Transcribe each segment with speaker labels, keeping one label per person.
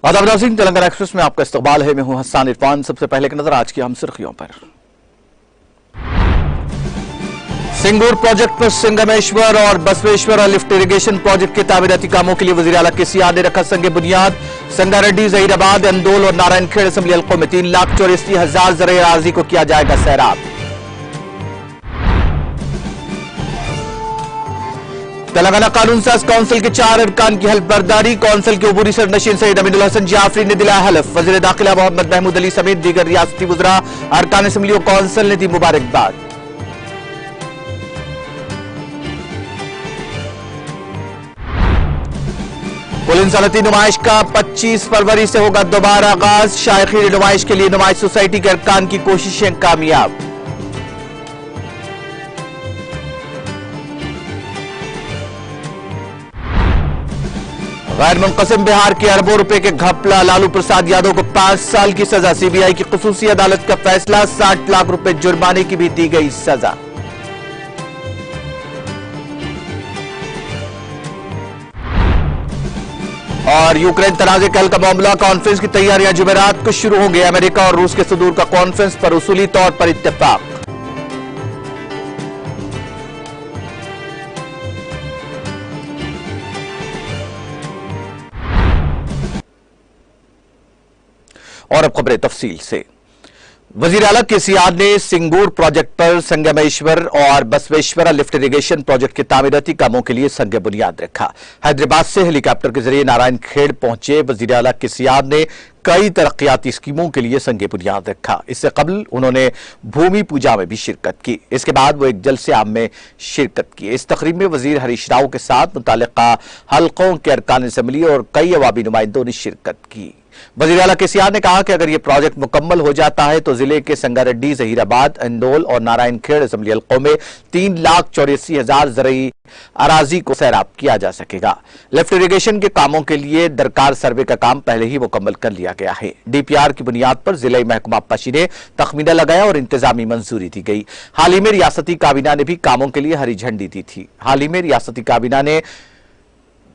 Speaker 1: आदाब नाज़रीन, तेलंगाना एक्सप्रेस में आपका इस्तकबाल है। मैं हूं हसन इरफान। सबसे पहले की नजर आज की अहम सुर्खियों पर। सिंगूर प्रोजेक्ट पर संगमेश्वर और बसवेश्वर लिफ्ट इरिगेशन प्रोजेक्ट के तामीराती कामों के लिए वजीर आला केसीआर ने रखा संग बुनियाद। संगारेड्डी, जहीराबाद, अंदोल और नारायणखेड़ असम्बली हल्कों में 3,84,000 ज़र अराजी को किया जाएगा सैराब। तेलंगाना कानून साज काउंसिल के 4 अरकान की हल्फ बर्दारी। काउंसिल के अबूरी सरनशीन सईद अमीनुल हसन जाफरी ने दिलाया हल्फ। वजीर दाखिला मोहम्मद महमूद अली समेत दीगर रियासती वज़रा, अरकान असम्बली और काउंसिल ने दी मुबारकबाद। पुलिन सनती नुमाइश का 25 फरवरी से होगा दोबारा आगाज। शायखीन नुमाइश के लिए नुमाइश सोसाइटी के अरकान की कोशिशें कामयाब। गैर मुनक़सिम बिहार के अरबों रुपए के घपला, लालू प्रसाद यादव को 5 साल की सजा। सीबीआई की खुसूसी अदालत का फैसला, 60 लाख रुपए जुर्माने की भी दी गई सजा। और यूक्रेन तनाज़े के हल का मामला, कॉन्फ्रेंस की तैयारियां जुमेरात को शुरू होंगी। अमेरिका और रूस के सदूर का कॉन्फ्रेंस पर उसूली तौर पर इत्तेफाक। और अब खबरें तफसील से। वजीर आला केसीआर ने सिंगूर प्रोजेक्ट पर संगमेश्वर और बसवेश्वरा लिफ्ट इरिगेशन प्रोजेक्ट के तामीराती कामों के लिए संग बुनियाद रखा। हैदराबाद से हेलीकॉप्टर के जरिए नारायणखेड़ पहुंचे वजीर आला केसीआर ने कई तरक्याती स्कीमों के लिए संग बुनियाद रखा। इससे कबल उन्होंने भूमि पूजा में भी शिरकत की। इसके बाद वो एक जलसे आम में शिरकत की। इस तकरीब में वजीर हरीश राव के साथ मुतालिका हल्कों के अरकान असम्बली और कई अवामी नुमाइंदों ने शिरकत की। वज़ीर आला केसीआर ने कहा कि अगर यह प्रोजेक्ट मुकम्मल हो जाता है तो जिले के संगारेड्डी, जहीराबाद, अंदोल और नारायणखेड़ असम्बली हल्कों में 3,84,000 ज़रई अराजी को सैराब किया जा सकेगा। लिफ्ट इरिगेशन के कामों के लिए दरकार सर्वे का काम पहले ही मुकम्मल कर लिया गया है। डीपीआर की बुनियाद पर जिला महकमा पाशी ने तखमीना लगाया और इंतजामी मंजूरी दी गई। हाल ही में रियासती काबीना ने भी कामों के लिए हरी झंडी दी थी। हाल ही में रियासती काबीना ने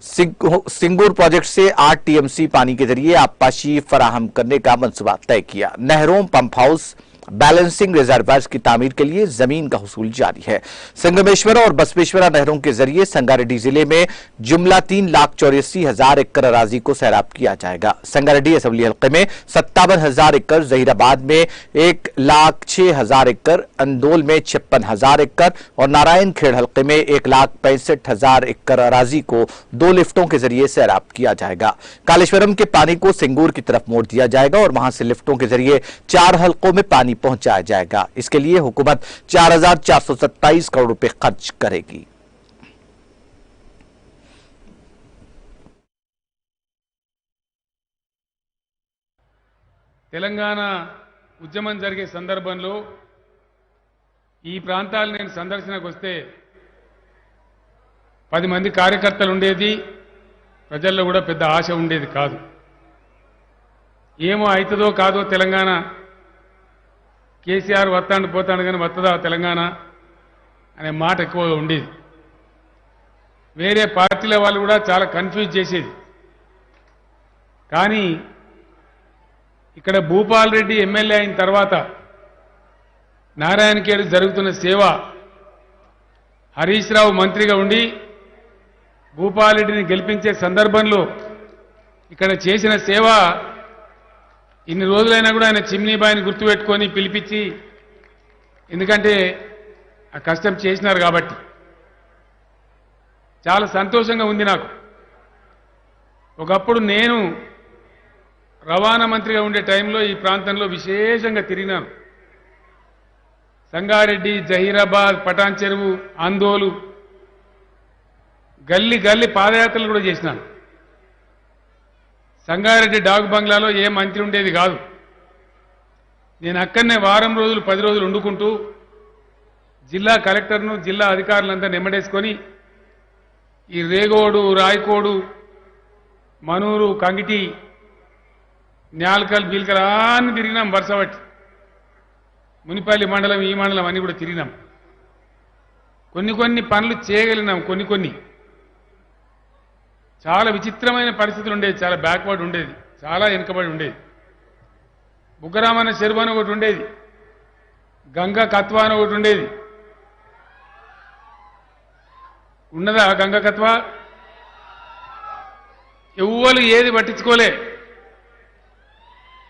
Speaker 1: सिंगूर प्रोजेक्ट से 8 टीएमसी पानी के जरिए आबपाशी फराहम करने का मंसूबा तय किया। नहरों, पंप हाउस, बैलेंसिंग रिजर्वायर्स की तामीर के लिए जमीन का हुसूल जारी है। संगमेश्वर और बसवेश्वरा नहरों के जरिए संगारेड्डी जिले में जुमला 3,84,000 एकड़ अराजी को सैराब किया जाएगा। संगारेड्डी असम्बली हल्के में 57,000 एकड़, जहीराबाद में 1,06,000 एकड़, अंदोल में 56,000 एकड़ और नारायणखेड़ हल्के में 1,65,000 एकड़ अराजी को 2 लिफ्टों के जरिए सैराब किया जाएगा। कालेश्वरम के पानी को सिंगूर की तरफ मोड़ दिया जाएगा और वहां से लिफ्टों के जरिए 4 हल्कों में पानी पहुंचाया जाएगा। इसके लिए हुकूमत 4,427 करोड़ रुपए खर्च करेगी।
Speaker 2: తెలంగాణ ఉద్యమం జరిగే సందర్భంలో ఈ ప్రాంతాలు నేను సందర్శనకు వస్తే 10 మంది కార్యకర్తలు ఉండేది, ప్రజల్లో కూడా పెద్ద ఆశ ఉండేది కాదు. ఏమో అవుతుందో కాదో తెలంగాణ, కేసీఆర్ వస్తాడు పోతాడు కానీ వస్తుందా తెలంగాణ అనే మాట ఎక్కువగా ఉండేది. వేరే పార్టీల వాళ్ళు కూడా చాలా కన్ఫ్యూజ్ చేసేది. కానీ ఇక్కడ భూపాల్ రెడ్డి ఎమ్మెల్యే అయిన తర్వాత నారాయణఖేడ్ జరుగుతున్న సేవ, హరీష్ రావు మంత్రిగా ఉండి భూపాల్ రెడ్డిని గెలిపించే సందర్భంలో ఇక్కడ చేసిన సేవ ఇన్ని రోజులైనా కూడా ఆయన చిమ్నీ బాయిని గుర్తుపెట్టుకొని పిలిపించి, ఎందుకంటే ఆ కష్టం చేసినారు కాబట్టి చాలా సంతోషంగా ఉంది నాకు. ఒకప్పుడు నేను రవాణా మంత్రిగా ఉండే టైంలో ఈ ప్రాంతంలో విశేషంగా తిరిగినాను. సంగారెడ్డి, జహీరాబాద్, పటాన్ చెరువు, ఆందోలు గల్లీ గల్లీ పాదయాత్రలు కూడా చేసినాను. సంగారెడ్డి డాగ్ బంగ్లాలో ఏ మంత్రి ఉండేది కాదు. నేను అక్కడనే వారం రోజులు 10 రోజులు వండుకుంటూ జిల్లా కలెక్టర్ను జిల్లా అధికారులంతా నెమ్మడేసుకొని ఈ రేగోడు రాయకోడు మనూరు కంగిటి న్యాల్కల్ బీల్కల్ అన్ని తిరిగినాం వరుసబట్టి మునిపల్లి మండలం ఈ మండలం అన్ని కూడా తిరిగినాం కొన్ని పనులు చేయగలిగినాం కొన్ని చాలా విచిత్రమైన పరిస్థితులు ఉండేది చాలా బ్యాక్వర్డ్ ఉండేది చాలా వెనుకబడి ఉండేది బుగ్గరామన్న చెరువు అని ఒకటి ఉండేది గంగా కత్వా అని ఒకటి ఉండేది ఉన్నదా గంగా కత్వా ఎవ్వరు ఏది పట్టించుకోలే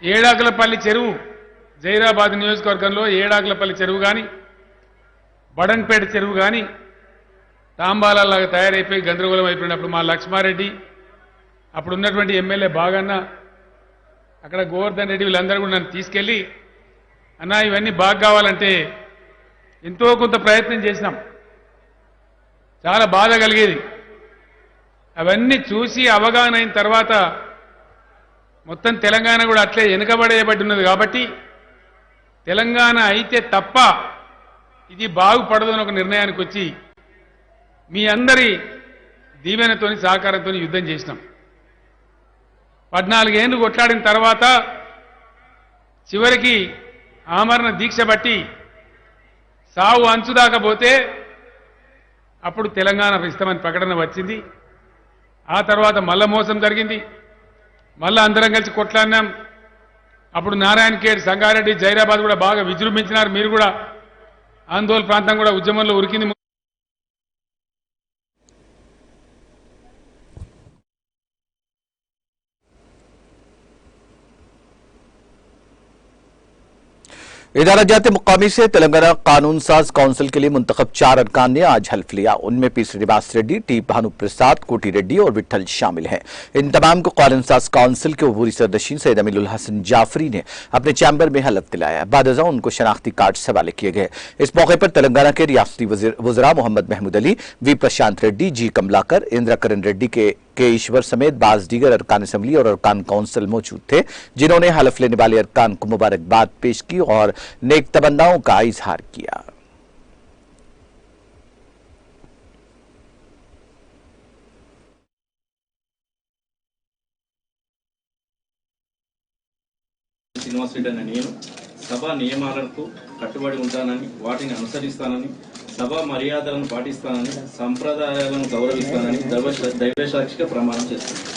Speaker 2: ఏడాకులపల్లి చెరువు జైరాబాద్ నియోజకవర్గంలో ఏడాకులపల్లి చెరువు కానీ బడంపేట చెరువు కానీ తాంబాలాగా తయారైపోయి గందరగోళం అయిపోయినప్పుడు మా లక్ష్మారెడ్డి అప్పుడు ఉన్నటువంటి ఎమ్మెల్యే బాగన్న అక్కడ గోవర్ధన్ రెడ్డి వీళ్ళందరూ కూడా నన్ను తీసుకెళ్ళి అన్నా ఇవన్నీ బాగా కావాలంటే ఎంతో కొంత ప్రయత్నం చేసినాం చాలా బాధ కలిగేది అవన్నీ చూసి అవగాహన అయిన తర్వాత మొత్తం తెలంగాణ కూడా అట్లే వెనుకబడేయబడి ఉన్నది కాబట్టి తెలంగాణ అయితే తప్ప ఇది బాగుపడదని ఒక నిర్ణయానికి వచ్చి మీ అందరి దీవెనతోని సహకారంతో యుద్ధం చేసినాం 14 ఏళ్ళు కొట్లాడిన తర్వాత చివరికి ఆమరణ దీక్ష బట్టి సావు అంచుదాకా పోతే అప్పుడు తెలంగాణ ఇస్తామని ప్రకటన వచ్చింది ఆ తర్వాత మళ్ళా మోసం జరిగింది మళ్ళా అందరం కలిసి కొట్లాడినాం అప్పుడు నారాయణఖేడ్ సంగారెడ్డి జైరాబాద్ కూడా బాగా విజృంభించినారు మీరు కూడా ఆందోళన ప్రాంతం కూడా ఉద్యమంలో ఉరికింది
Speaker 1: इधर जाते मुकामी से तेलंगाना कानून साज काउंसिल के लिए मुंतखब 4 अरकान ने आज हल्फ लिया। उनमें पी श्रीनिवास रेड्डी, टी भानु प्रसाद, कोटी रेड्डी और विठल शामिल हैं। इन तमाम को कानून साज काउंसिल के अबूरी सदस्यीन सैयद अमीनुल हसन जाफरी ने अपने चैम्बर में हल्फ दिलाया। बादजा उनको शनाख्ती कार्ड से हवाले किए गए। इस मौके पर तेलंगाना के रियासती वज़रा मोहम्मद महमूद अली, वी प्रशांत रेड्डी, जी कमलाकर, इंद्रकरण रेड्डी के ईश्वर समेत बाज दीगर अरकान असम्बली और अरकान काउंसिल मौजूद थे, जिन्होंने हलफ लेने वाले अरकान को मुबारकबाद पेश की और नेक तमन्नाओं का इजहार किया।
Speaker 3: శ్రీనివాస్ రెడ్డి అనే నేను సభా నియమాలకు కట్టుబడి ఉంటానని, వాటిని అనుసరిస్తానని, సభా మర్యాదలను పాటిస్తానని, సంప్రదాయాలను గౌరవిస్తానని దైవసాక్షిగా ప్రమాణం చేస్తున్నాను.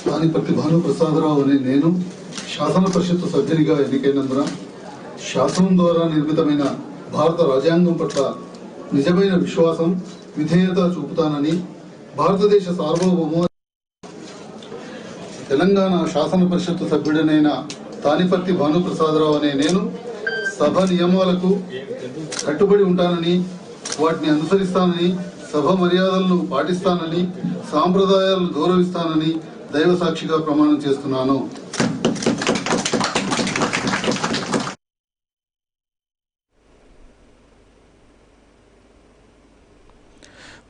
Speaker 4: తానిపర్తి భాను ప్రసాదరావు అనే నేను శాసన పరిషత్తు సభ్యునిగా ఎన్నికైనందున శాసనం ద్వారా నిర్మితమైన భారత రాజ్యాంగం పట్ల నిజమైన విశ్వాసం, విధేయత చూపుతానని, భారతదేశ సార్వభౌమ తెలంగాణ శాసన పరిషత్తు సభ్యుడనైన తానిపర్తి భాను ప్రసాదరావు అనే నేను సభ నియమాలకు కట్టుబడి ఉంటానని, వాటిని అనుసరిస్తానని, సభ మర్యాదలను పాటిస్తానని, సాంప్రదాయాలను గౌరవిస్తానని దైవ సాక్షిగా ప్రమాణం చేస్తున్నాను.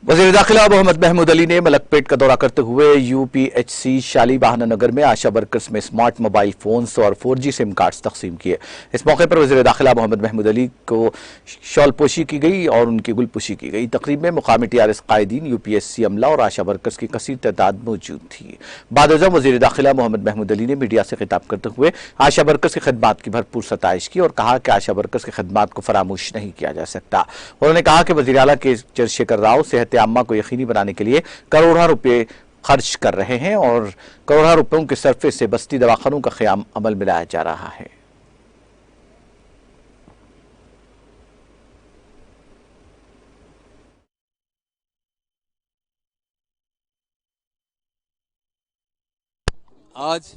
Speaker 1: वज़ीर दाखिला मोहम्मद महमूद अली ने मलकपेट का दौरा करते हुए यूपीएचसी शाली बहानानगर में आशा वर्कर्स में स्मार्ट मोबाइल फोन्स और 4G सिम कार्ड्स तकसीम किए। इस मौके पर वज़ीर दाखिला मोहम्मद महमूद अली को शॉलपोशी की गई और उनकी गुलपुशी की गई। तकरीब में मुकामी टीआरएस कायदीन, यूपीएचसी अमला और आशा वर्कर्स की कसीर तादाद मौजूद थी। बाद अज़म वज़ीर दाखिला मोहम्मद महमूद अली ने मीडिया से खिताब करते हुए आशा वर्कर्स की खिदमात की भरपूर सताइश की और कहा कि आशा वर्कर्स की खिदमात को फरामोश नहीं किया जा सकता। उन्होंने कहा कि वज़ीर आला के चंद्रशेखर राव सेहत आम्मा को यकीनी बनाने के लिए करोड़ों रुपए खर्च कर रहे हैं और करोड़ों रुपयों के सरफे से बस्ती दवाखानों का क़याम अमल में लाया जा रहा है।
Speaker 5: आज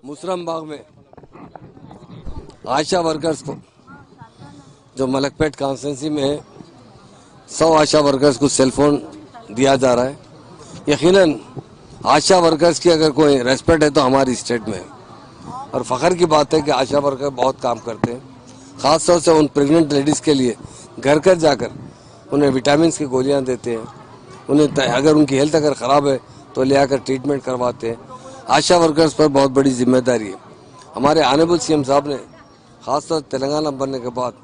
Speaker 5: मुसरम बाग में आशा वर्कर्स को जो मलकपेट कॉन्स्टिट्यूंसी में 100 आशा वर्कर्स को सेलफोन दिया जा रहा है। यकीनन आशा वर्कर्स की अगर कोई रेस्पेक्ट है तो हमारी स्टेट में, और फ़ख्र की बात है कि आशा वर्कर बहुत काम करते हैं। ख़ास तौर से उन प्रेग्नेंट लेडीज़ के लिए घर घर जाकर उन्हें विटामिन की गोलियां देते हैं। उन्हें अगर उनकी हेल्थ अगर ख़राब है तो ले आकर ट्रीटमेंट करवाते हैं। आशा वर्कर्स पर बहुत बड़ी जिम्मेदारी है। हमारे ऑनरेबल सीएम साहब ने खासतौर तेलंगाना बनने के बाद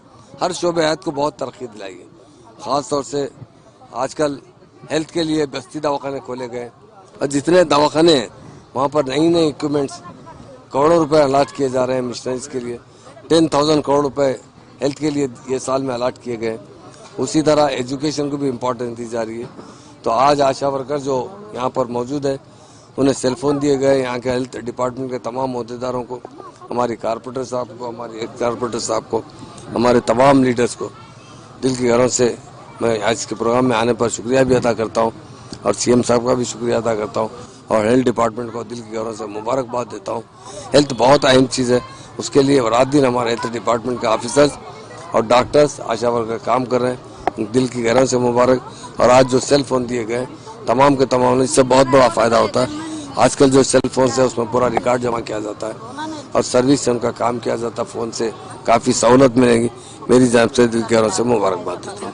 Speaker 5: हर शोबे हयात को बहुत तरक्की दिलाई है। ख़ास तौर से आजकल हेल्थ के लिए बस्ती दवाखाने खोले गए और जितने दवाखाने हैं वहाँ पर नई नई इक्विपमेंट्स करोड़ों रुपए अलाट किए जा रहे हैं। मिशनरीज के लिए 10,000 करोड़ रुपए हेल्थ के लिए ये साल में अलाट किए गए। उसी तरह एजुकेशन को भी इम्पोर्टेंस दी जा रही है। तो आज आशा वर्कर जो यहाँ पर मौजूद है उन्हें सेलफोन दिए गए। यहाँ के हेल्थ डिपार्टमेंट के तमाम अहदेदारों को, हमारी कारपोरेटर साहब को, हमारी एक कारपोरेटर साहब को, हमारे तमाम लीडर्स को दिल की गहराई से मैं आज के प्रोग्राम में आने पर शुक्रिया भी अदा करता हूँ और सीएम साहब का भी शुक्रिया अदा करता हूँ और हेल्थ डिपार्टमेंट को दिल की गहराई से मुबारकबाद देता हूँ। हेल्थ बहुत अहम चीज़ है, उसके लिए रात दिन हमारे हेल्थ डिपार्टमेंट के ऑफिसर्स और डॉक्टर्स, आशा वर्कर काम कर रहे हैं। दिल की गहराई से मुबारक। और आज जो सेल फोन दिए गए तमाम के तमाम, इससे बहुत बड़ा फायदा होता है। आजकल जो सेल फोन है उसमें पूरा रिकॉर्ड जमा किया जाता है और सर्विस से उनका काम किया जाता है। फ़ोन से काफ़ी सहूलत मिलेगी। मेरी जान से दिल की गहराई से मुबारकबाद देता हूँ।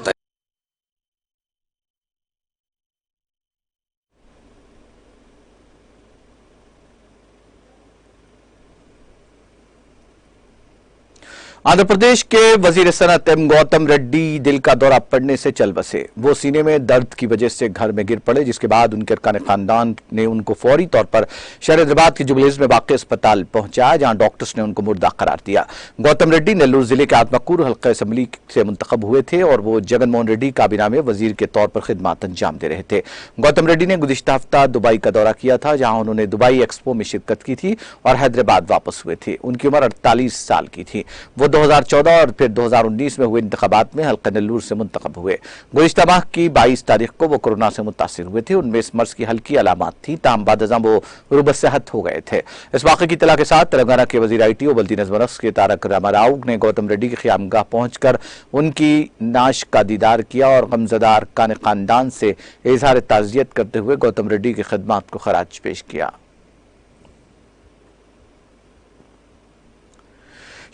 Speaker 1: आंध्र प्रदेश के वजीर सनत एम गौतम रेड्डी दिल का दौरा पड़ने से चल बसे। वो सीने में दर्द की वजह से घर में गिर पड़े, जिसके बाद उनके अरकान खानदान ने उनको फौरी तौर पर शहर हैदराबाद के जुबलीहिल्स में वाक़ अस्पताल पहुंचाया, जहां डॉक्टर्स ने उनको मुर्दा करार दिया। गौतम रेड्डी नेल्लूर जिले के आत्माकूर हल्का असम्बली से मुंतखब हुए थे और वो जगनमोहन रेड्डी काबीना में वजीर के तौर पर खिदमत अंजाम दे रहे थे। गौतम रेड्डी ने गुज़िश्ता हफ्ता दुबई का दौरा किया था, जहां उन्होंने दुबई एक्सपो में शिरकत की थी और हैदराबाद वापस हुए थे। उनकी उम्र 48 साल की थी। वो 2014 और फिर 2019 में हुए इंतखाबात में हल्का नेल्लूर से मुंतखब हुए। गुज़िश्ता माह की 22 तारीख को वो कोरोना से मुतासिर हुए थे। उनमें इस मर्ज की हल्की अलामत थी, ताहम बाद वो रुबसेहत हो गए थे। इस वाक़े की इत्तला के साथ तेलंगाना के वज़ीर IT और बल्दी नज़्म नफ्स के तारक रामाराव ने गौतम रेड्डी की क़यामगाह पहुंचकर उनकी नाश का दीदार किया और गमज़दा अरकान खानदान से इज़हार ताज़ियत करते हुए गौतम रेड्डी की खिदमत को खराज पेश किया।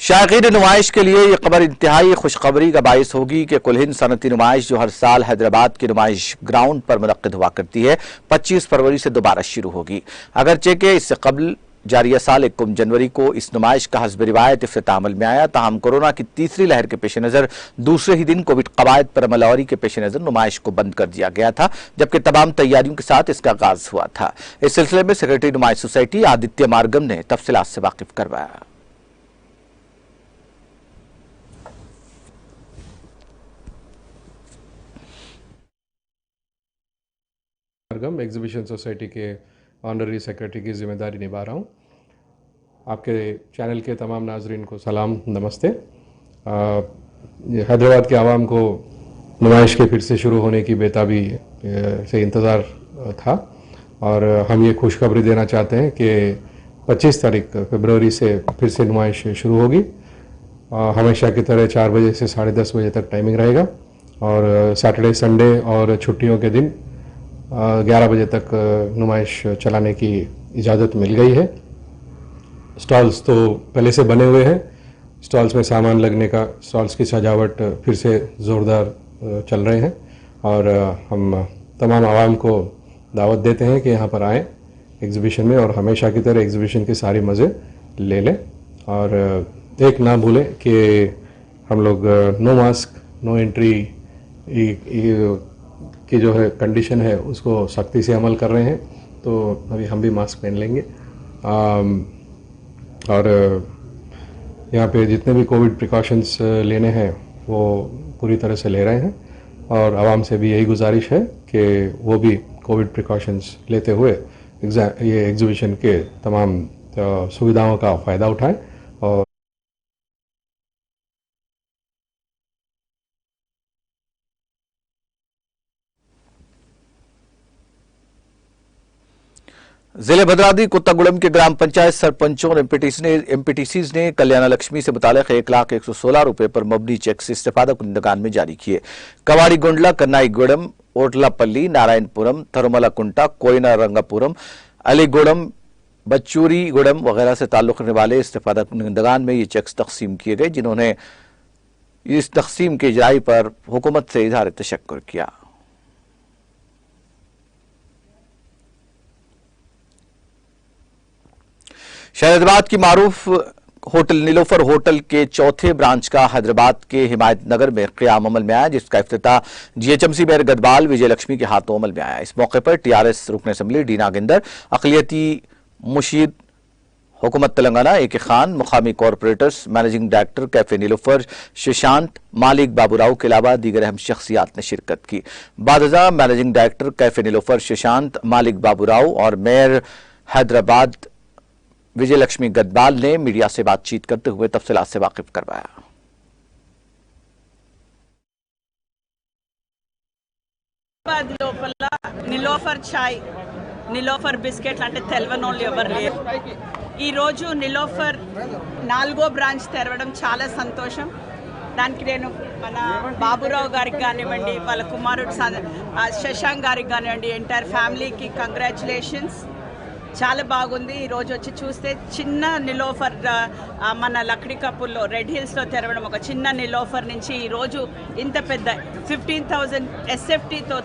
Speaker 1: शायकीन नुमाइश के लिए यह खबर इंतहाई खुशखबरी का बायस होगी कि कुल हिंद सनती नुमाइश, जो हर साल हैदराबाद के नुमाइश ग्राउंड पर मुनक्किद हुआ करती है, 25 फरवरी से दोबारा शुरू होगी। अगरचे के इससे कबल जारिया साल 1 जनवरी को इस नुमाइश का हस्ब रिवायत इफ्तिताह अमल में आया। ताहम कोरोना की तीसरी लहर के पेश नज़र दूसरे ही दिन कोविड कवायद पर अमलवारी के पेश नज़र नुमाइश को बंद कर दिया गया था, जबकि तमाम तैयारियों के साथ इसका आगाज हुआ था। इस सिलसिले में सेक्रेटरी नुमाइश सोसाइटी आदित्य मार्गम ने तफसीलात से वाकिफ करवाया।
Speaker 6: एग्जीबिशन सोसाइटी के ऑनररी सेक्रेटरी की जिम्मेदारी निभा रहा हूँ। आपके चैनल के तमाम नाजरीन को सलाम, नमस्ते। हैदराबाद के आवाम को नुमाइश के फिर से शुरू होने की बेताबी से इंतज़ार था और हम ये खुशखबरी देना चाहते हैं कि 25 तारीख फरवरी से फिर से नुमाइश शुरू होगी। हमेशा की तरह 4 बजे से 10:30 बजे तक टाइमिंग रहेगा और सैटरडे, संडे और छुट्टियों के दिन 11 बजे तक नुमाइश चलाने की इजाज़त मिल गई है। स्टॉल्स तो पहले से बने हुए हैं। स्टॉल्स में सामान लगने का, स्टॉल्स की सजावट फिर से ज़ोरदार चल रहे हैं और हम तमाम आवाम को दावत देते हैं कि यहाँ पर आएँ एग्ज़िबिशन में और हमेशा की तरह एग्ज़िबिशन के सारे मज़े ले लें। और एक ना भूलें कि हम लोग नो मास्क नो एंट्री की जो है कंडीशन है उसको सख्ती से अमल कर रहे हैं, तो अभी हम भी मास्क पहन लेंगे। और यहाँ पे जितने भी कोविड प्रिकॉशंस लेने हैं वो पूरी तरह से ले रहे हैं और आवाम से भी यही गुजारिश है कि वो भी कोविड प्रिकॉशंस लेते हुए ये एग्जीबिशन के तमाम सुविधाओं का फ़ायदा उठाएं। और
Speaker 1: जिले भद्राद्री कुत्तागुड़म के ग्राम पंचायत सरपंचों और एमपीटीसीज ने कल्याण लक्ष्मी से मुतालिक 1,116 रुपए पर मबनी चेक से इस्तेफादा कुंदगान में जारी किए। कवाड़ी गुंडला, कन्नाईगुड़म, ओटलापल्ली, नारायणपुरम, थरुमला कुंटा, कोयना रंगापुरम, अलीगुड़म, बच्चूरीगुड़म वगैरह से ताल्लुक रखने वाले इस्तेफादा कुंदगान में ये चेक्स तकसीम किए गए, जिन्होंने इस तकसीम के इजराई पर हुकूमत से इजहार तशक्कुर किया। शहजाबाद की मारूफ होटल नीलोफर होटल के चौथे ब्रांच का हैदराबाद के हिमायत नगर में क़याम अमल में आया, जिसका इफ्तिताह जीएचएमसी मेयर गदबाल विजय लक्ष्मी के हाथों अमल में आया। इस मौके पर टीआरएस रुकन असम्बली डी नागेंदर, अक़लियती मुशीद हुकूमत तेलंगाना ए.के. खान, मुकामी corporators, managing director cafe Nilofer Shashant, मालिक बाबूराव के अलावा दीगर अहम शख्सियात ने शिरकत की। बादजा managing director cafe Nilofer Shashant, मालिक बाबूराव और मेयर हैदराबाद विजय लक्ष्मी गदबाल ने मीडिया से बातचीत करते हुए तफसीलात से वाकिफ करवाया।
Speaker 7: లోపల నిలోఫర్ చాయ్, నిలోఫర్ బిస్కెట్లు అంటే తెలవనోళ్ళు ఎవరు లేరు. ఈరోజు నిలోఫర్ 4వ బ్రాంచ్ తెరవడం చాలా సంతోషం. దానికి నేను మన బాబురావు గారికి కానివ్వండి, వాళ్ళ కుమారుడు శశాంక్ గారికి కానివ్వండి, ఎంటైర్ ఫ్యామిలీకి కంగ్రాచులేషన్స్. చాలా బాగుంది. ఈరోజు వచ్చి చూస్తే చిన్న నిలోఫర్ మన లక్డీ కప్పుల్లో రెడ్ హిల్స్లో తెరవడం, ఒక చిన్న నిలోఫర్ నుంచి ఈరోజు ఇంత పెద్ద 15,000 SFTతో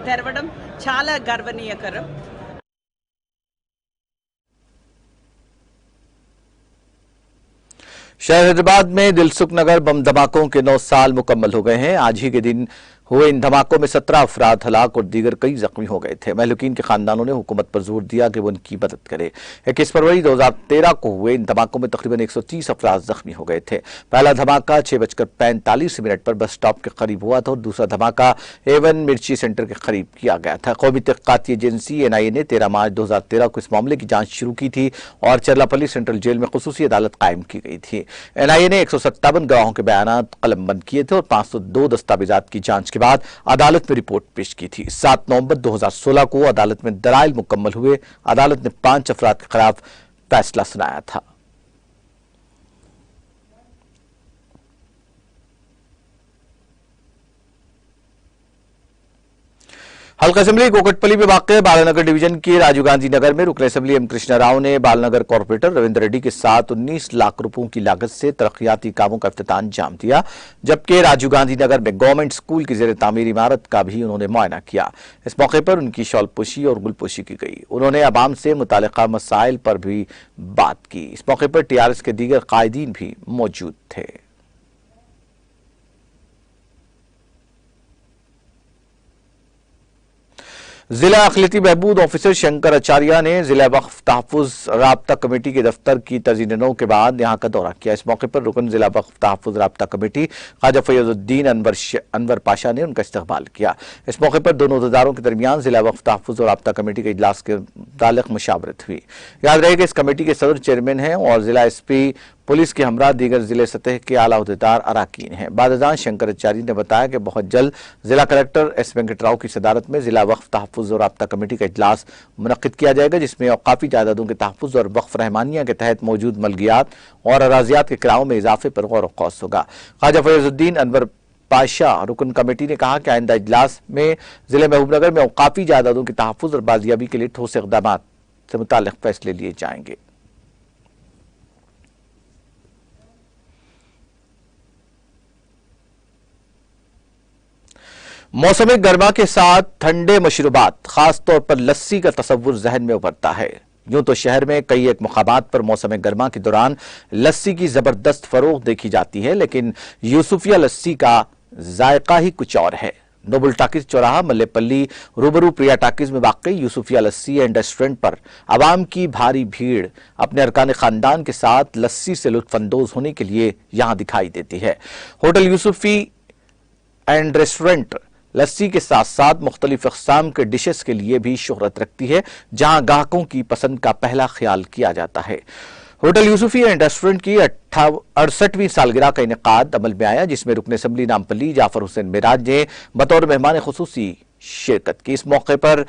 Speaker 7: తెరవడం చాలా గర్వనీయకరం.
Speaker 1: शहर हैदराबाद में दिलसुख नगर बम धमाकों के 9 साल मुकम्मल हो गए हैं। आज ही के दिन हुए इन धमाकों में 17 अफराद हलाक और दीगर कई जख्मी हो गए थे। महलूकीन के खानदानों ने हुकूमत पर जोर दिया कि वो उनकी मदद करे। 21 फरवरी 2013 को हुए इन धमाकों में तकरीबन 130 अफराद जख्मी हो गए थे। पहला धमाका 6:45 पर बस स्टॉप के करीब हुआ था और दूसरा धमाका A1 मिर्ची सेंटर के करीब किया गया था। कौमी तहक़ीक़ाती एजेंसी NIA ने 13 मार्च 2013 को इस मामले की जांच शुरू की थी और चरलापल्ली सेंट्रल जेल में खुसूसी अदालत कायम की गई थी। NIA ने 157 गवाहों के बयानात कलमबंद किए थे और 502 दस्तावेजात की जांच के बाद अदालत में रिपोर्ट पेश की थी। 7 नवंबर 2016 को अदालत में दलाइल मुकम्मल हुए। अदालत ने 5 अफराद के खिलाफ फैसला सुनाया था। हल्का असेंबली कोकटपल्ली में वाक़ बालानगर डिवीजन के राजीव गांधी नगर में रुकन असेंबली एम कृष्णा राव ने बालानगर कॉरपोरेटर रविंद्र रेड्डी के साथ 19 लाख रुपयों की लागत से तरक्याती कामों का इफ्तिताह अंजाम दिया, जबकि राजीव गांधी नगर में गवर्नमेंट स्कूल की ज़ेर तामीर इमारत का भी उन्होंने मुआयना किया। इस मौके पर उनकी शॉलपोशी और गुलपोशी की गई। उन्होंने अवाम से मुतालिका मसाइल पर भी बात की। इस मौके पर TRS के दीगर कायदीन भी मौजूद थे। जिला अखिलती बहबूद ऑफिसर शंकर आचार्य ने जिला वक्फ तहफ़्फ़ुज़ राब्ता कमेटी के दफ्तर की तज़ीन-ए-नौ के बाद यहां का दौरा किया। इस मौके पर रुकन जिला वक्फ तहफ़्फ़ुज़ राब्ता कमेटी ख्वाजा फैज़ुद्दीन अनवर पाशा ने उनका इस्तकबाल किया। इस मौके पर दोनों अहदेदारों के दरमियान जिला वक्फ तहफ़्फ़ुज़ और राब्ता कमेटी के इजलास के मुताल्लिक़ मुशावरत हुई। याद रहे कि इस कमेटी के सदर चेयरमैन हैं और जिला SP पुलिस के हमरा दीगर जिले सतह के आला अहदेदार अराकीन हैं। बादजान शंकर आचार्य ने बताया कि बहुत जल्द जिला कलेक्टर S वेंकटराव की सदारत में जिला वक्फ तहफ़्फ़ुज़ और राब्ता कमेटी का इजलास मुनक़्क़िद किया जाएगा, जिसमें औक़ाफ़ी जायदादों के तहफ़्फ़ुज़ और वक्फ रहमानिया के तहत मौजूद मलकियात और अराज़ियात के किरायों में इजाफे पर गौर व क़ौस होगा। ख्वाजा फैज़ुद्दीन अनवर पाशा रुकन कमेटी ने कहा कि आइंदा इजलास में जिले महबूबनगर में औक़ाफ़ी जायदादों के तहफ़्फ़ुज़ और बाजियाबी के लिए ठोस इक़दाम से मुताल्लिक़ फैसले लिए जाएंगे। मौसम गर्मा के साथ ठंडे मशरूबात, खास तौर पर लस्सी का तस्वुर जहन में उभरता है। यूं तो शहर में कई एक मकामात पर मौसम गर्मा के दौरान लस्सी की जबरदस्त फरोख्त देखी जाती है, लेकिन यूसुफिया लस्सी का जायका ही कुछ और है। नोबल टाकिज चौराहा मल्लेपल्ली रूबरू प्रिया टाकिज में वाक़ई यूसुफिया लस्सी एंड रेस्टोरेंट पर आवाम की भारी भीड़ अपने अरकान खानदान के साथ लस्सी से लुत्फानंदोज होने के लिए यहां दिखाई देती है। होटल यूसुफी एंड रेस्टोरेंट लस्सी के साथ साथ मुख्तलिफ अक़साम के डिशेस के लिए भी शोहरत रखती है, जहां ग्राहकों की पसंद का पहला ख्याल किया जाता है। होटल यूसुफी एंड रेस्टोरेंट की 68वीं सालगिरह का इनेकाद अमल में आया, जिसमें रुकन असेंबली नामपल्ली जाफर हुसैन मिराज ने बतौर मेहमान खुसूसी शिरकत की। इस मौके पर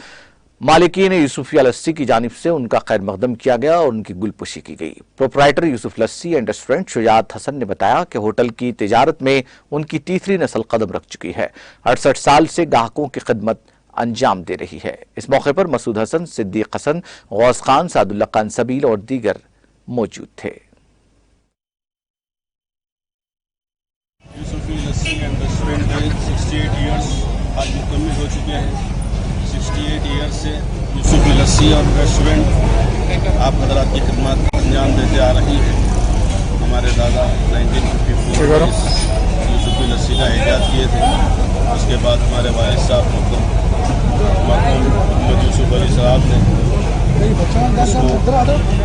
Speaker 1: मालिकीन यूसुफिया लस्सी की जानिब से उनका खैर मकदम किया गया और उनकी गुलपुशी की गई। Proprietor Yusuf lassi and restaurant Shujat Hasan ने बताया कि होटल की तिजारत में उनकी तीसरी नस्ल कदम रख चुकी है। 68 साल से ग्राहकों की खिदमत अंजाम दे रही है। इस मौके पर मसूद हसन, सिद्दीक हसन, गौस खान, सादुल्ला खान सबील और दीगर मौजूद थे।
Speaker 8: यूसुफी लस्सी एंड रेस्टोरेंट 68 ईयर्स आज मुकम्मल हो चुके हैं। 68 ईयर्स से यूसुफी लस्सी और रेस्टोरेंट आप हज़रात की खिदमत अंजाम देते आ रही है। हमारे दादा 1954 में यूसुफी लस्सी का ईजाद किए थे। उसके बाद हमारे वालिद साहब मरहूम मोहम्मद यूसुफ अली साहब ने उसको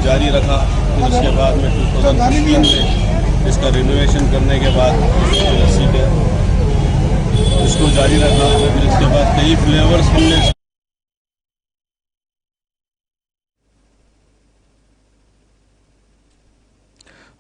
Speaker 8: जारी रखा। फिर उसके बाद में 2015 में इसका रिनोवेशन करने के बाद यूसुफी लस्सी के इसको जारी रखा। फिर इसके बाद कई फ्लेवर्स हमने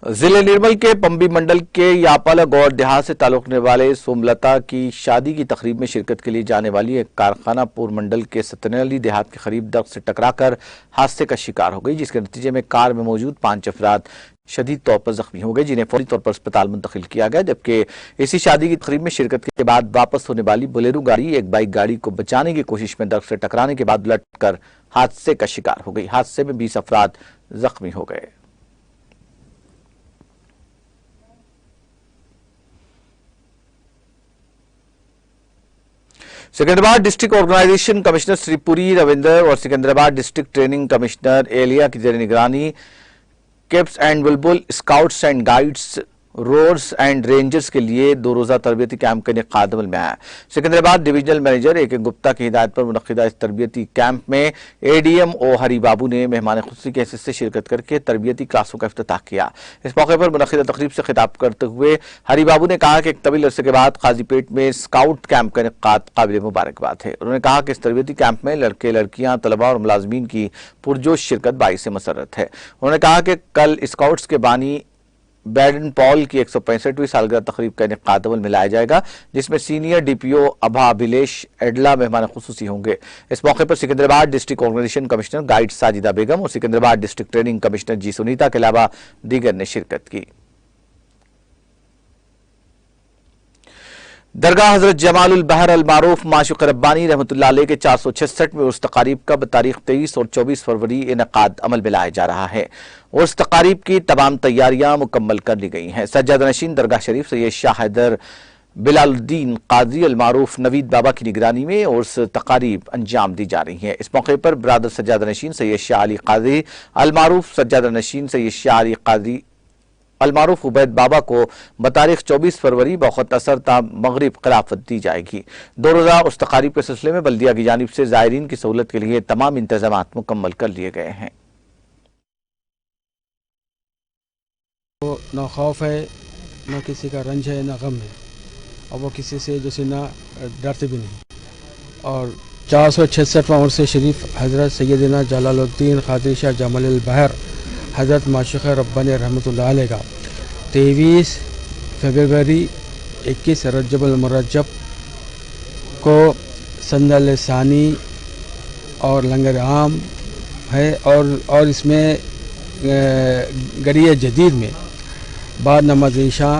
Speaker 1: जिले निर्मल के पंबी मंडल के यापाला गौड़ देहात से ताल्लुक रखने वाले सोमलता की शादी की तकरीब में शिरकत के लिए जाने वाली एक कारखाना पूर्व मंडल के सतनेली देहात के करीब दरख्त से टकराकर हादसे का शिकार हो गई, जिसके नतीजे में कार में मौजूद 5 अफराद शदीद तौर पर जख्मी हो गए, जिन्हें फौरी तौर पर अस्पताल मुंतकिल किया गया। जबकि इसी शादी की तकरीब में शिरकत के बाद वापस होने वाली बोलेरो गाड़ी एक बाइक गाड़ी को बचाने की कोशिश में दरख्त से टकराने के बाद उलटकर हादसे का शिकार हो गई। हादसे में 20 अफराद जख्मी हो गए। Secunderabad district organisation commissioner Sripuri Ravindra और Secunderabad district training commissioner Elia की जेर निगरानी cubs and bulbul scouts and guides rovers and rangers के लिए 2 रोजा तरबियती कैंप का इनेकाद अमल में आया। सिकंदराबाद डिविजनल मैनेजर ए के गुप्ता की हिदायत पर मुनक्किदा इस तरबियती कैंप में एडीएम ओ हरी बाबू ने मेहमान खुसूसी के हैसियत से शिरकत करके तरबियती क्लासों का इफ्तिताह किया। इस मौके पर मुनक्किदा तकरीब से खिताब करते हुए हरी बाबू ने कहा कि एक तवील अरसे के बाद काजीपेट में स्काउट कैंप का इनेकाद काबिल मुबारकबाद है। उन्होंने कहा कि इस तरबियती कैंप में लड़के लड़कियां तलबा और मुलाजमीन की पुरजोश शिरकत बाइस मसरत है। उन्होंने कहा कि कल स्काउट्स के बानी बैडन पॉल की 165वीं सालगिरह तकरीब का इनेकाद अमल में लाया जाएगा, जिसमें सीनियर डीपीओ अभा अभिलेश एडला मेहमान खुसूसी होंगे। इस मौके पर Secunderabad district organisation commissioner guide Sajida Begum और Secunderabad district training commissioner G Sunita के अलावा दीगर ने शिरकत की। दरगाह हजरत जमालुल बहर अल मारूफ माशुक रब्बानी रहमतुल्लाह अलैह के 466 में उर्स तकारीब का तारीख 23 और 24 फरवरी इनेकाद अमल में लाया जा रहा है। उर्स तकारीब की तमाम तैयारियां मुकम्मल कर ली गई हैं। सज्जादा नशीन दरगाह शरीफ सैयद शाह हैदर बिलालुद्दीन काजी अल मारूफ नवीद बाबा की निगरानी में उर्स तकारीब अंजाम दी जा रही हैं। इस मौके पर ब्रादर सज्जादा नशीन सैयद शाह अली काजी अल मारूफ सज्जादा नशीन सैयद शाह अली काजी अलमारूफ उबैद बाबा को बतारीख 24 फरवरी बखत असर ता मगरिब खिलाफत दी जाएगी। 2 रोजा उस तकारीब के सिलसिले में बल्दिया की जानिब से ज़ायरीन की सहूलत के लिए तमाम इंतजामात मुकम्मल कर लिए गए हैं।
Speaker 9: वो न खौफ है, न किसी का रंज है, न गम है, और वो किसी से जैसे न डरते भी नहीं। और 466वां उर्स शरीफ हज़रत सैयदना जलालुद्दीन क़ादरी शाह जमालुल बहर हज़रत माशुक़ रब्बानी रहमतुल्लाह अलैह का 23 फरवरी 21 रजबुल मुरज्जब को संदल सानी और लंगर आम है। और इसमें गरिया जदीद में बाद नमाज इशा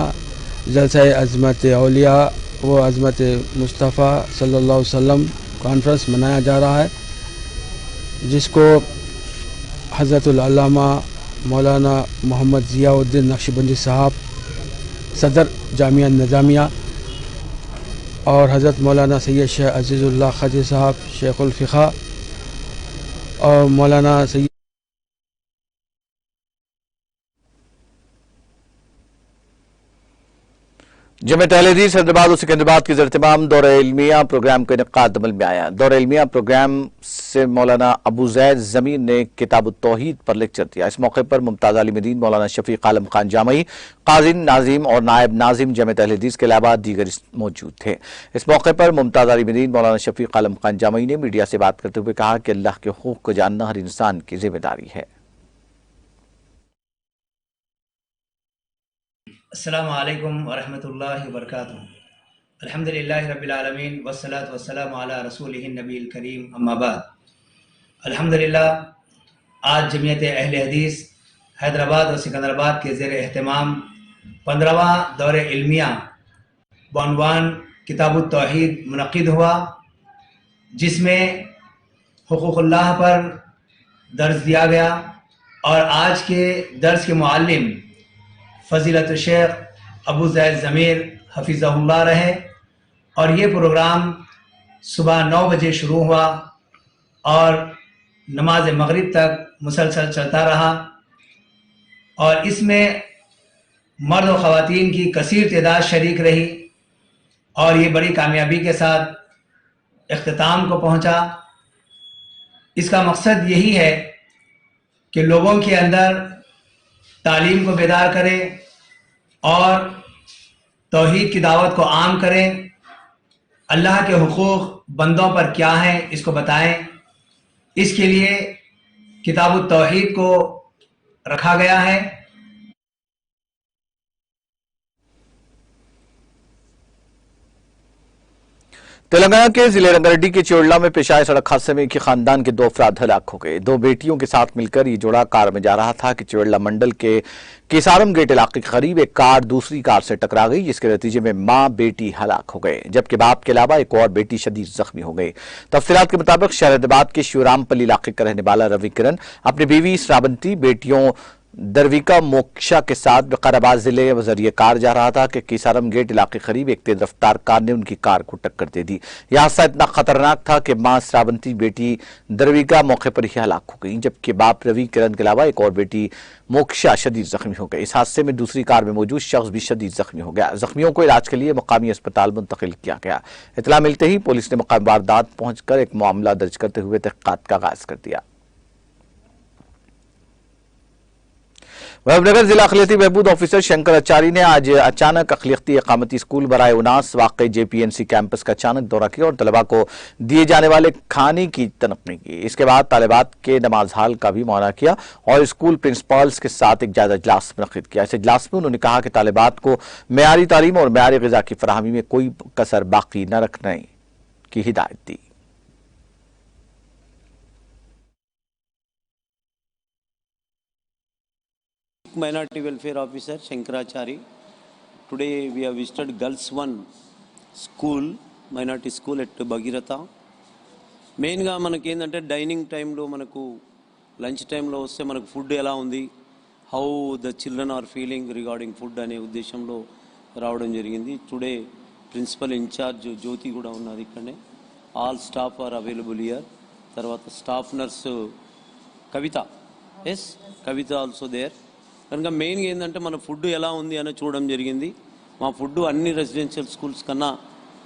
Speaker 9: जलसा अज़मत औलिया व अज़मत मुस्तफ़ा सल्लल्लाहु अलैहि वसल्लम कॉन्फ्रेंस मनाया जा रहा है, जिसको हज़रतुल अल्लामा मौलाना मोहम्मद ज़ियाउद्दीन नक्शबंदी साहब सदर जामिया निज़ामिया और हज़रत मौलाना सैयद शेख अज़ीज़ुल्लाह ख़ाजी साहब शेखुल फ़िक़ा और मौलाना सैयद
Speaker 1: जमियत अहले हदीस हैदराबाद और सिकंदराबाद के ज़र-ए-तमाम दौरा इल्मिया प्रोग्राम का इनेकाद अमल में आया। दौरा इल्मिया प्रोग्राम से मौलाना अबू ज़ैद ज़मीर ने किताब तौहीद पर लेक्चर दिया। इस मौके पर मुमताज़ आलिमीन मौलाना शफीक आलम खान जामई, काज़िन नाजिम और नायब नाजिम जमियत अहले हदीस के अलावा दीगर मौजूद थे। इस मौके पर मुमताज़ आलिमीन मौलाना शफीक आलम खान जामई ने मीडिया से बात करते हुए कहा कि अल्लाह के हुकूक़ को जानना हर इंसान की जिम्मेदारी है।
Speaker 10: अस्सलामु अलैकुम वरहमतुल्लाहि वबरकातुहू। अल्हम्दुलिल्लाहि रब्बिल आलमीन वस्सलातु वस्सलामु अला रसूलिहिन नबील करीम अम्मा बाद। अल्हम्दुलिल्लाह, आज जमियत अहले हदीस हैदराबाद और सिकंदराबाद के ज़ेर एहतमाम 15वां दौरे इल्मिया बउनवान किताब तौहीद मुनक़िद हुआ, जिसमें हुकूक़ुल्लाह पर दर्स दिया गया। और आज के दर्स के मुअल्लिम फ़ज़ीलत शेख अबू ज़ैद ज़मीर हफ़िज़हुल्लाह रहे। और ये प्रोग्राम सुबह 9 बजे शुरू हुआ और नमाज मगरिब तक मुसलसल चलता रहा। और इसमें मर्द और ख़वातीन की कसीर तादाद शरीक रही और ये बड़ी कामयाबी के साथ इख्तिताम को पहुंचा। इसका मकसद यही है कि लोगों के अंदर तालीम को बेदार करें और तौहीद की दावत को आम करें, अल्लाह के हुकूक बंदों पर क्या हैं इसको बताएं। इसके लिए किताबुत तौहीद को रखा गया है।
Speaker 1: तेलंगाना के जिले रंगारेड्डी के चोड़ला में पेश आए सड़क हादसे में एक ही खानदान के 2 अफराद हलाक हो गए। 2 बेटियों के साथ मिलकर ये जोड़ा कार में जा रहा था कि चोड़ला मंडल के केसारम गेट इलाके के करीब एक कार दूसरी कार से टकरा गई, जिसके नतीजे में मां बेटी हलाक हो गए, जबकि बाप के अलावा एक और बेटी शदीद जख्मी हो गई। तफसीलात के मुताबिक शहरदाबाद के शिवरामपल्ली इलाके का रहने वाला रवि किरण अपनी बीवी श्रावंती, बेटियों दरविका मोक्षा के साथ विकाराबाद जिले में जरिए कार जा रहा था कि केसारम गेट इलाके करीब एक तेज रफ्तार कार ने उनकी कार को टक्कर दे दी। यह हादसा इतना खतरनाक था कि मां श्रावंती, बेटी दरविका मौके पर ही हलाक हो गई, जबकि बाप रवि किरण के अलावा एक और बेटी मोक्षा शदीद जख्मी हो गई। इस हादसे में दूसरी कार में मौजूद शख्स भी शदीद जख्मी हो गया। जख्मियों को इलाज के लिए मकामी अस्पताल मुंतकिल किया गया। इतला मिलते ही पुलिस ने मकामी वारदात पहुंचकर एक मामला दर्ज करते हुए तहकीकात का आगाज कर दिया। महबूबनगर जिला अखिलियती बहबूद ऑफिसर शंकर आचार्य ने आज अचानक अखिलियती इकामती स्कूल बराए उनास वाक़ई JPNC कैंपस का अचानक दौरा किया और तलबा को दिए जाने वाले खाने की तनक़ी की। इसके बाद तालिबात के नमाज हाल का भी मुआयना किया और स्कूल प्रिंसिपल्स के साथ एक जायजा इजलास मुनक़िद किया। इस इजलास में उन्होंने कहा कि तालिबात को मेयारी तालीम और मेयारी ग़िज़ा की फराहमी में कोई कसर बाकी न रखने की हिदायत दी।
Speaker 11: Minority Welfare Officer Shankarachari. Today we have visited Girls 1 School, Minority School at Bhagiratha. మెయిన్గా మనకి ఏంటంటే డైనింగ్ టైంలో మనకు లంచ్ టైంలో వస్తే మనకు ఫుడ్ ఎలా ఉంది, how the children are feeling regarding food అనే ఉద్దేశంలో రావడం జరిగింది. టుడే ప్రిన్సిపల్ ఇన్ఛార్జ్ జ్యోతి కూడా ఉన్నది ఇక్కడనే. All staff are available here. తర్వాత staff nurse Kavitha also there. కనుక మెయిన్గా ఏంటంటే మన ఫుడ్ ఎలా ఉంది అని చూడడం జరిగింది. మా ఫుడ్ అన్ని రెసిడెన్షియల్ స్కూల్స్ కన్నా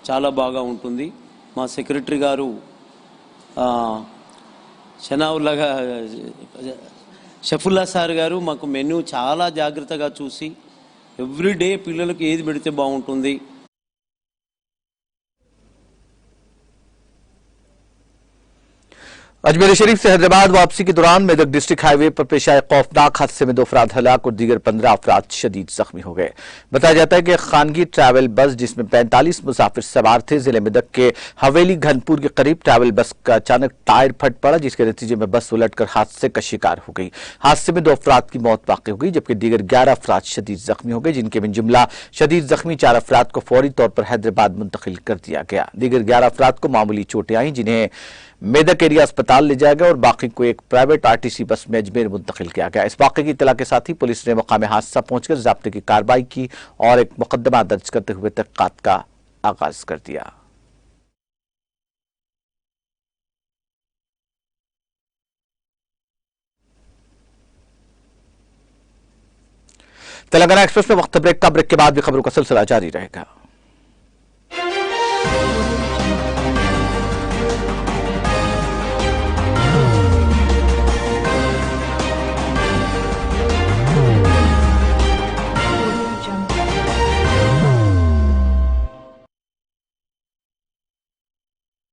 Speaker 11: చాలా బాగా ఉంటుంది. మా సెక్రటరీ గారు షఫుల్లా సార్ గారు మాకు మెనూ చాలా జాగ్రత్తగా చూసి ఎవ్రీడే పిల్లలకు ఏది పెడితే బాగుంటుంది.
Speaker 1: अजमेर शरीफ से हैदराबाद वापसी के दौरान मेदक डिस्ट्रिक्ट हाईवे पर पेश आए खौफनाक हादसे में 2 अफराद हलाक और दीगर 15 अफराद शदीद जख्मी हो गए। बताया जाता है कि खानगी ट्रैवल बस जिसमें 45 मुसाफिर सवार थे, जिले मेदक के हवेली घनपुर के करीब ट्रैवल बस का अचानक टायर फट पड़ा, जिसके नतीजे में बस उलटकर हादसे का शिकार हो गई। हादसे में 2 अफराद की मौत वाक़ई हो गई, जबकि दीगर 11 अफराद शदीद जख्मी हो गए, जिनके में जुमला शदीद जख्मी 4 अफराद को फौरी तौर पर हैदराबाद मुंतकिल कर दिया गया। दीगर 11 अफराद को मामूली चोटें आई, जिन्हें मेदक एरिया अस्पताल ले जाया गया और बाकी को एक प्राइवेट RTC बस में अजमेर मुंतकिल किया गया। इस वाक़े की इत्तला के साथ ही पुलिस ने मकाम हादसा पहुंचकर ज़ब्ते की कार्रवाई की और एक मुकदमा दर्ज करते हुए तहक़ीक़ात का आगाज कर दिया। तेलंगाना एक्सप्रेस में वक्त ब्रेक का, ब्रेक के बाद भी खबरों का सिलसिला जारी रहेगा।